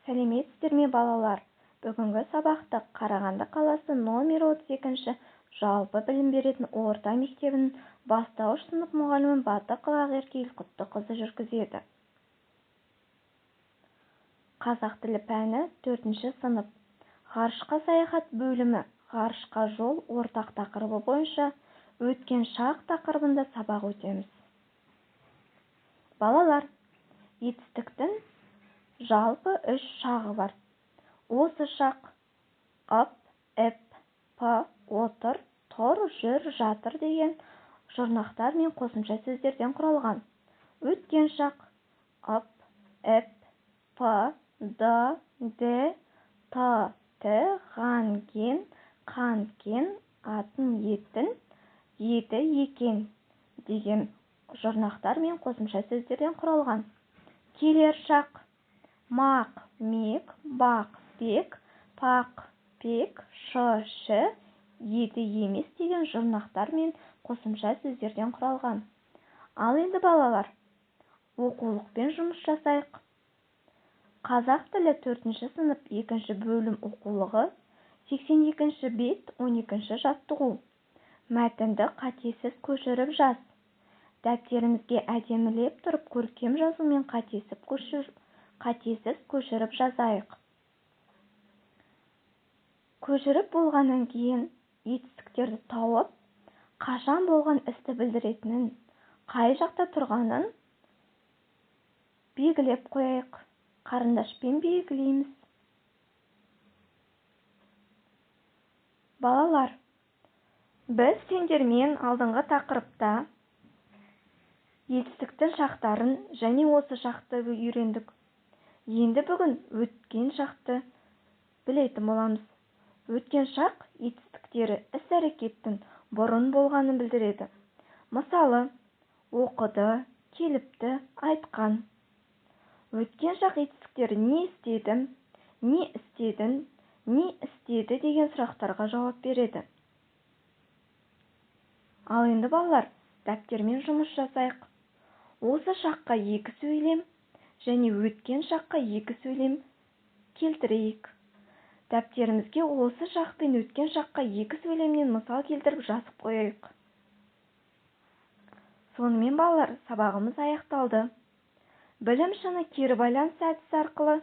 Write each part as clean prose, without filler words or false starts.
Сәлеметсіздер ме, балалар? Бүгінгі сабақты Қарағанды қаласы номер 32-ші жалпы білім беретін орта мектебінің бастауыш сынып мұғалімі Батықова Ақеркель Құттықызы жүргізеді. Қазақ тілі пәні 4-ші сынып. Ғарышқа саяхат бөлімі ғарышқа жол ортақ тақырыбы бойынша өткен шақ тақырыбында сабақ өтеміз. Балалар, етістіктің жалпы 3 шағы бар. Осы шақ ап, эп, па, отыр, тұр, жүр, жатыр деген жұрнақтар мен қосымша сөздерден құралған. Өткен шақ ап, эп, па, да, де, та, ті, ған, ген, қан, кен, атын, етін, еді, екен деген жұрнақтар мен қосымша сөздерден құралған. Келер шақ мақ, мек, бақ, бек, пақ, пек, шы, ші, еді, емес деген жұрнақтар мен қосымша сөздерден құралған. Ал енді балалар, оқулықпен жұмыс жасайық. Қазақ тілі 4-ші сынып 2-ші бөлім оқулығы 82-ші бет 12-ші жаттығу. Мәтінді қатесіз көшіріп жаз. Дәптерімізге әдемілеп тұрып көркем жазумен қатесіз көшіріп жазайық. Көшіріп болғаннан кейін етістіктерді тауып, қашан болған істі білдіретінін, қай жақта тұрғанын белгілеп қояйық. Қарындашпен белгілейміз. Балалар, біз сендермен алдыңғы тақырыпта етістіктің шақтарын және осы шақты үйрендік. Енді бүгін өткен шақты білетін боламыз. Өткен шақ етістіктері іс-әрекеттің бұрын болғанын білдіреді. Мысалы, оқыды, келіпті, айтқан. Өткен шақ етістіктері не істедім, не істедің, не істеді деген сұрақтарға жауап береді. Ал енді балалар, дәптермен жұмыс жасайық. Осы шаққа 2 сөйлем және өткен шаққа 2 сөйлем келтірейік. Дәптерімізге осы шақ пен өткен шаққа 2 сөйлемнен мысал келтіріп жазып қояйық. Сонымен балалар, сабағымыз аяқталды. Білім шыны кері байланыс әдісі арқылы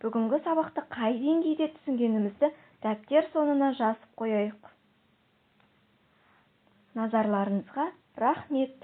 бүгінгі сабақты қай деңгейде түсінгенімізді дәптер соңына жазып қояйық. Назарларыңызға рахмет.